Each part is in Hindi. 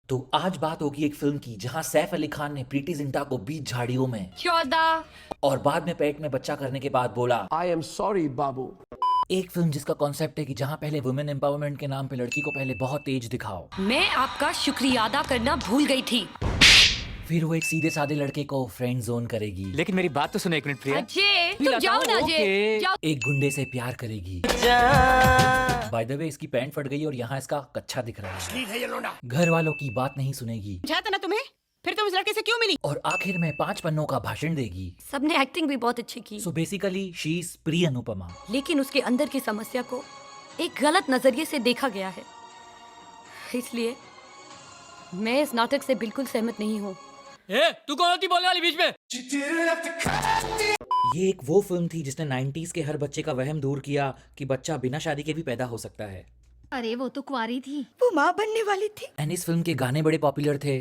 तो आज बात होगी एक फिल्म की जहां सैफ अली खान ने प्रीति जिंटा को बीच झाड़ियों में 14 और बाद में पेट में बच्चा करने के बाद बोला I am sorry, बाबू। एक फिल्म जिसका कॉन्सेप्ट है कि जहां पहले वुमेन एम्पावरमेंट के नाम पे लड़की को पहले बहुत तेज दिखाओ, मैं आपका शुक्रिया अदा करना भूल गई थी। फिर वो एक सीधे साधे लड़के को फ्रेंड जोन करेगी, लेकिन मेरी बात तो सुनो एक मिनट प्रिया। अजय तुम जाओ ना अजय, जाओ। एक गुंडे से प्यार करेगी। बाय द वे इसकी पैंट फट गई और यहाँ इसका कच्चा दिख रहा है। घर वालों की बात नहीं सुनेगी था ना तुम्हें, फिर तुम इस लड़के से क्यों मिली? और आखिर में 5 पन्नों का भाषण देगी। सबने एक्टिंग भी बहुत अच्छी की, so basically she is pre Anupama. लेकिन उसके अंदर की समस्या को एक गलत नजरिए से देखा गया है, इसलिए मैं इस नाटक से बिल्कुल सहमत नहीं हूँ। तू कौन होती बोलने वाली बीच में? ये एक वो फिल्म थी जिसने 90s के हर बच्चे का वहम दूर किया कि बच्चा बिना शादी के भी पैदा हो सकता है। अरे वो तो कुंवारी थी। वो माँ बनने वाली थी। एंड इस फिल्म के गाने बड़े पॉपुलर थे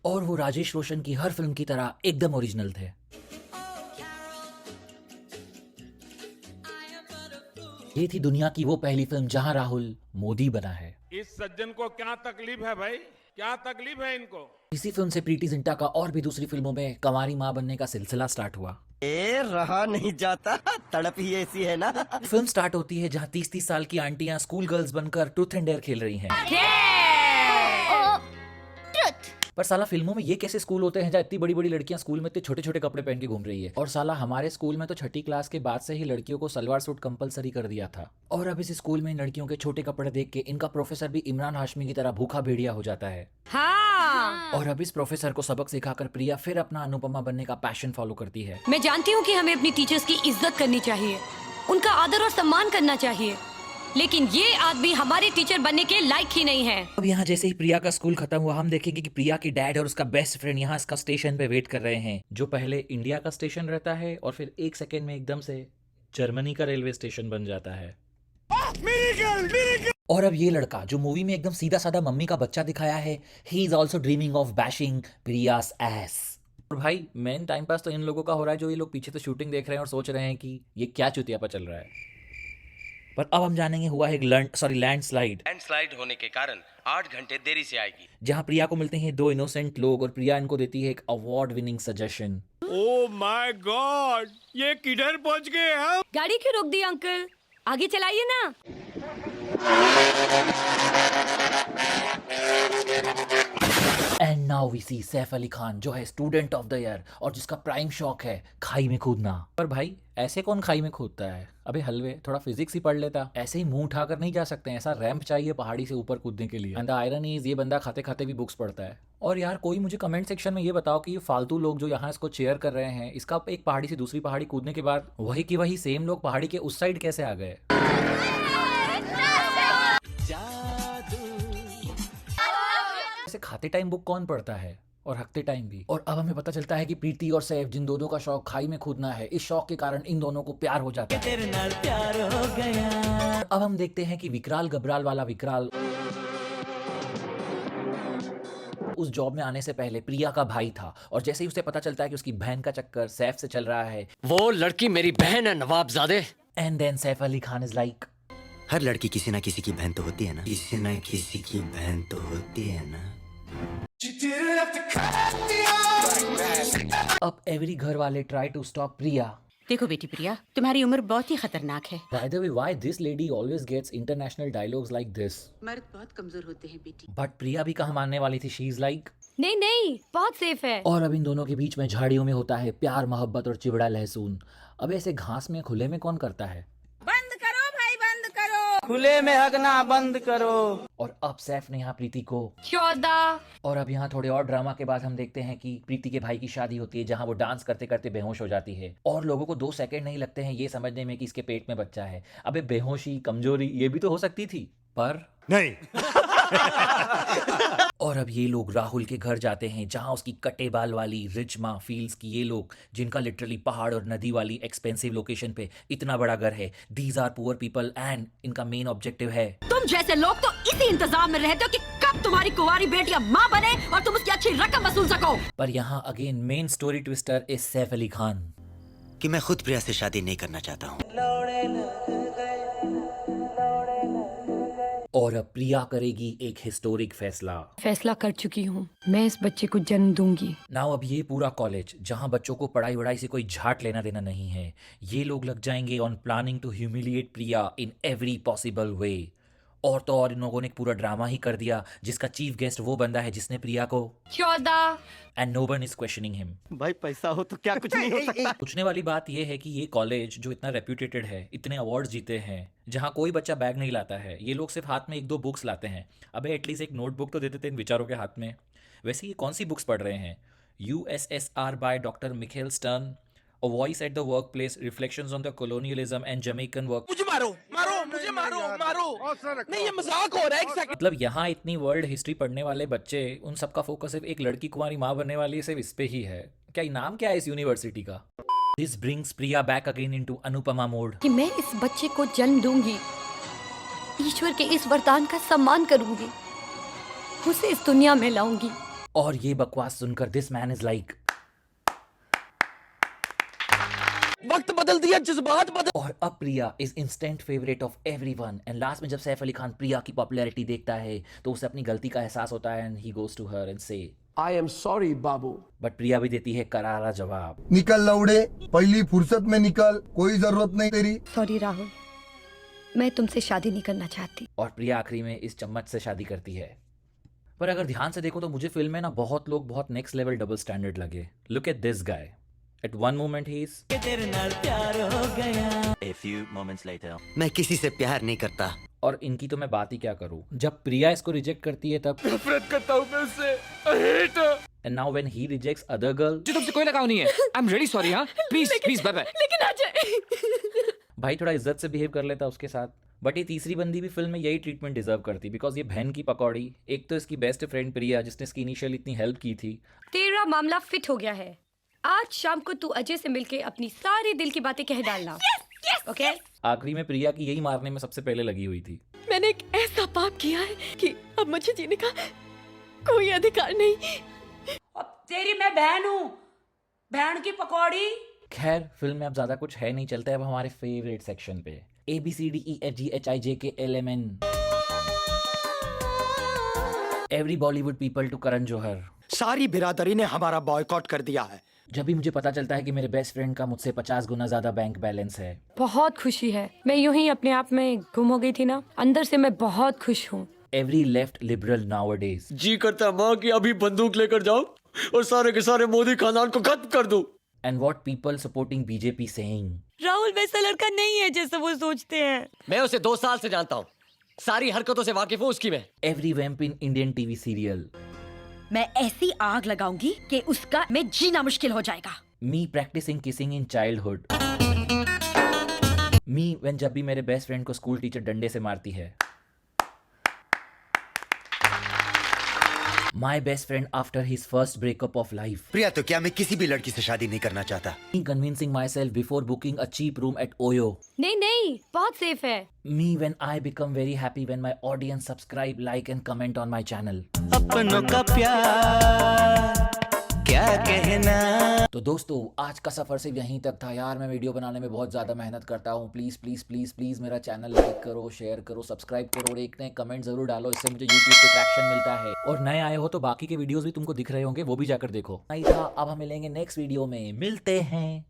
और वो राजेश रोशन की हर फिल्म की तरह एकदम ओरिजिनल थे। ये थी दुनिया की वो पहली फिल्म जहां राहुल मोदी बना है। इस सज्जन को क्या तकलीफ है भाई, क्या तकलीफ है इनको? इसी फिल्म से प्रीति जिंटा का और भी दूसरी फिल्मों में कंवारी मां बनने का सिलसिला स्टार्ट हुआ। रहा नहीं जाता, तड़प ही ऐसी है ना। फिल्म स्टार्ट होती है जहां 30-30 साल की आंटियां स्कूल गर्ल्स बनकर ट्रूथ एंड डेयर खेल रही हैं। पर साला फिल्मों में ये कैसे स्कूल होते हैं जहाँ इतनी बड़ी बड़ी लड़कियां स्कूल में इतने छोटे छोटे कपड़े पहन के घूम रही है। और साला हमारे स्कूल में तो छठी क्लास के बाद से ही लड़कियों को सलवार सूट कंपलसरी कर दिया था। और अब इस स्कूल में लड़कियों के छोटे कपड़े देख के इनका प्रोफेसर भी इमरान हाशमी की तरह भूखा भेड़िया हो जाता है। हाँ। और अब इस प्रोफेसर को सबक सिखाकर प्रिया फिर अपना अनुपमा बनने का पैशन फॉलो करती है। मैं जानती हूँ कि हमें अपनी टीचर्स की इज्जत करनी चाहिए, उनका आदर और सम्मान करना चाहिए, लेकिन ये आदमी हमारे टीचर बनने के लायक ही नहीं है। अब यहाँ जैसे ही प्रिया का स्कूल खत्म हुआ, हम देखेंगे कि प्रिया की डैड और उसका बेस्ट फ्रेंड यहाँ इसका स्टेशन पे वेट कर रहे हैं, जो पहले इंडिया का स्टेशन रहता है और फिर एक सेकेंड में एकदम से जर्मनी का रेलवे स्टेशन बन जाता है। और अब ये लड़का जो मूवी में एकदम सीधा साधा मम्मी का बच्चा दिखाया है, he is also dreaming of bashing Priya's S. और भाई मेन टाइम पास तो इन लोगों का हो रहा है जो ये लोग पीछे से शूटिंग देख रहे हैं और सोच रहे हैं कि ये क्या चुतियापा चल रहा है। पर अब हम जानेंगे हुआ है लैंडस्लाइड होने के कारण 8 घंटे देरी से आएगी। जहां प्रिया को मिलते हैं 2 इनोसेंट लोग और प्रिया इनको देती है एक award winning suggestion. Oh my God, ये किधर पहुंच गए हम? गाड़ी क्यों रोक दी अंकल, आगे चलाइए ना। एंड नाउ वी सी सैफ अली खान जो है स्टूडेंट ऑफ द ईयर और जिसका प्राइम शौक है खाई में कूदना। पर भाई ऐसे कौन खाई में कूदता है? अबे हलवे थोड़ा फिजिक्स ही पढ़ लेता। ऐसे ही मुंह उठाकर नहीं जा सकते, ऐसा रैंप चाहिए पहाड़ी से ऊपर कूदने के लिए। एंड द आयरन इज ये बंदा खाते खाते भी बुक्स पढ़ता है। और यार कोई मुझे कमेंट सेक्शन में ये बताओ कि ये फालतू लोग जो यहाँ इसको चेयर कर रहे हैं, इसका एक पहाड़ी से दूसरी पहाड़ी कूदने के बाद वही की वही सेम लोग पहाड़ी के उस साइड कैसे आ गए? ऐसे खाते टाइम बुक कौन पढ़ता है और हकते टाइम भी? और अब हमें पता चलता है कि प्रीति और सैफ जिन दोनों का शौक खाई में कूदना है, इस शौक के कारण इन दोनों को प्यार हो जाता है। तेरे नाल प्यार हो गया। अब हम देखते हैं कि विकराल गबराल वाला विकराल उस जॉब में आने से पहले प्रिया का भाई था और जैसे ही उसे पता चलता है कि उसकी बहन का चक्कर सैफ से चल रहा है, वो लड़की मेरी बहन है नवाबजादे। And then Saif Ali Khan is like, हर लड़की किसी ना किसी की बहन तो होती है ना, किसी ना किसी की बहन तो होती है ना। अब एवरी घर वाले ट्राई टू स्टॉप प्रिया। देखो बेटी प्रिया, तुम्हारी उम्र बहुत ही खतरनाक है। By the way, why this lady always gets international dialogues like this? मर्द बहुत कमजोर होते हैं बेटी। But प्रिया भी कहाँ मानने वाली थी? She is like, नहीं नहीं बहुत सेफ है। और अब इन दोनों के बीच में झाड़ियों में होता है प्यार मोहब्बत और चिवड़ा लहसुन। अब ऐसे घास में खुले में कौन करता है? बंद करो भाई, बंद करो। खुले में हगना बंद करो। और अब सैफ ने यहाँ प्रीति को 14 और अब यहाँ थोड़े और ड्रामा के बाद हम देखते हैं कि प्रीति के भाई की शादी होती है जहाँ वो डांस करते करते बेहोश हो जाती है और लोगों को 2 सेकंड नहीं लगते हैं ये समझने में कि इसके पेट में बच्चा है। अबे बेहोशी कमजोरी ये भी तो हो सकती थी, पर नहीं। और अब ये लोग राहुल के घर जाते हैं जहां उसकी कटे बाल वाली रिच माँ फील्स की ये लोग, जिनका लिटरली पहाड़ और नदी वाली एक्सपेंसिव लोकेशन पे इतना बड़ा घर है। These are poor people and इनका मेन ऑब्जेक्टिव है, तुम जैसे लोग तो इसी इंतजाम में रहते हो कि कब तुम्हारी कुंवारी बेटियां माँ बने और तुम उसकी अच्छी रकम वसूल सको। पर यहाँ again main story twister is Saif Ali Khan कि मैं खुद प्रिया से शादी नहीं करना चाहता हूँ। और अब प्रिया करेगी एक हिस्टोरिक फैसला। फैसला कर चुकी हूँ, मैं इस बच्चे को जन्म दूंगी। नाउ अब ये पूरा कॉलेज जहाँ बच्चों को पढ़ाई वढ़ाई से कोई झाट लेना देना नहीं है, ये लोग लग जाएंगे on planning to humiliate Priya in every possible way. और तो और इन लोगों ने एक पूरा ड्रामा ही कर दिया जिसका चीफ गेस्ट वो बंदा है जिसने प्रिया को 14 and no one is questioning him. भाई पैसा हो तो क्या कुछ नहीं हो सकता। पूछने वाली बात यह है कि ये कॉलेज जो इतना रेप्यूटेटेड है, इतने अवार्ड्स जीते हैं, जहाँ कोई बच्चा बैग नहीं लाता है, ये लोग सिर्फ हाथ में एक दो बुक्स लाते हैं। अबे एटलीस्ट एक नोटबुक तो देते थे इन विचारों के हाथ में। वैसे ये कौन सी बुक्स पढ़ रहे हैं? USSR by doctor Michelle stern, A Voice at the Workplace, Reflections on the Colonialism and Jamaican Work। मुझे मारो नहीं, ये मजाक हो रहा है। एक सेकंड। मतलब यहाँ इतनी वर्ल्ड हिस्ट्री पढ़ने वाले बच्चे, उन सबका फोकस सिर्फ एक लड़की कुमारी माँ बनने वाली सिर्फ इस पे ही है। क्या नाम क्या है इस यूनिवर्सिटी का? This brings Priya back again into Anupama mode. कि मैं इस बच्चे को जन्म दूंगी, ईश्वर के इस वरदान का सम्मान करूंगी, उसे इस दुनिया में लाऊंगी। और ये बकवास सुनकर दिस मैन इज लाइक, वक्त बदल दिया, जज्बात बदल। और अब Priya is instant favourite of everyone. And last में जब सैफ अली खान प्रिया की पॉपुलैरिटी देखता है तो उसे अपनी गलती का एहसास होता है and he goes to her and say I am sorry, बाबू। बट प्रिया भी देती है करारा जवाब। निकल लौड़े, पहली फुर्सत में निकल, कोई जरूरत नहीं तेरी। सॉरी राहुल, मैं तुमसे शादी नहीं करना चाहती। और प्रिया आखिरी में इस चम्मच से शादी करती है। पर अगर ध्यान से देखो तो मुझे फिल्म में ना बहुत लोग बहुत नेक्स्ट लेवल डबल स्टैंडर्ड लगे। Look at this guy. At one moment he is A few moments later. मैं किसी से प्यार नहीं करता। और इनकी तो मैं बात ही क्या करूं। जब प्रिया इसको रिजेक्ट करती है तब नफरत करता हूँ मैं उससे। I hate her। and now when he rejects other girl, जी तुमसे कोई लगाव नहीं है। I am really sorry. हाँ प्लीज बाय बाय। लेकिन अजय भाई थोड़ा इज्जत से बिहेव कर लेता उसके साथ। बट ये तीसरी बंदी भी फिल्म में यही ट्रीटमेंट डिजर्व करती, बिकॉज ये बहन की पकौड़ी। एक तो इसकी बेस्ट फ्रेंड प्रिया जिसने इसकी इनिशियल इतनी हेल्प की थी। तेरा मामला फिट हो गया है। आज शाम को तू अजय से मिलके अपनी सारी दिल की बातें कह डालना। ओके? आखिरी में प्रिया की यही मारने में सबसे पहले लगी हुई थी। मैंने एक ऐसा पाप किया है कि अब मुझे जीने का कोई अधिकार नहीं। अब तेरी मैं बहन हूँ, बहन की पकौड़ी। खैर फिल्म में अब ज्यादा कुछ है नहीं, चलते अब हमारे फेवरेट सेक्शन पे। ABCDEFGHIJKLMN every Bollywood people to Karan Johar. सारी बिरादरी ने हमारा बॉयकॉट कर दिया है। जब भी मुझे पता चलता है कि मेरे बेस्ट फ्रेंड का मुझसे 50 गुना ज्यादा बैंक बैलेंस है। बहुत खुशी है। मैं यूं ही अपने आप में गुम हो गई थी ना, अंदर से मैं बहुत खुश हूँ। Every left liberal nowadays. जी करता माँ की अभी बंदूक लेकर जाऊं और सारे के सारे मोदी खानदान को खत्म कर दूं। And what people supporting BJP saying. Rahul वैसा लड़का नहीं है जैसा वो सोचते हैं। मैं उसे 2 साल से जानता हूँ, सारी हरकतों से वाकिफ हूँ उसकी मैं। Every vamp in Indian TV serial. मैं ऐसी आग लगाऊंगी कि उसका में जीना मुश्किल हो जाएगा। Me practicing kissing in childhood. Me when जब भी मेरे बेस्ट फ्रेंड को स्कूल टीचर डंडे से मारती है। My best friend after his first breakup of life. Priya तो क्या मैं किसी भी लड़की से शादी नहीं करना चाहता। Convincing myself before booking a cheap room at OYO. नहीं बहुत सेफ है। Me when I become very happy when my audience subscribe, like and comment on my channel. अपनों का प्यार क्या कहना। तो दोस्तों आज का सफर सिर्फ यहीं तक था यार। मैं वीडियो बनाने में बहुत ज़्यादा मेहनत करता हूँ। प्लीज़ प्लीज़ प्लीज़ प्लीज़ मेरा चैनल लाइक करो, शेयर करो, सब्सक्राइब करो और एक नए कमेंट ज़रूर डालो, इससे मुझे यूट्यूब पे ट्रैक्शन मिलता है। और नए आए हो तो बाकी के वीडियोस भी तुमको दिख रहे होंगे, वो भी जाकर देखो। नहीं था, अब हम मिलेंगे नेक्स्ट वीडियो में। मिलते हैं।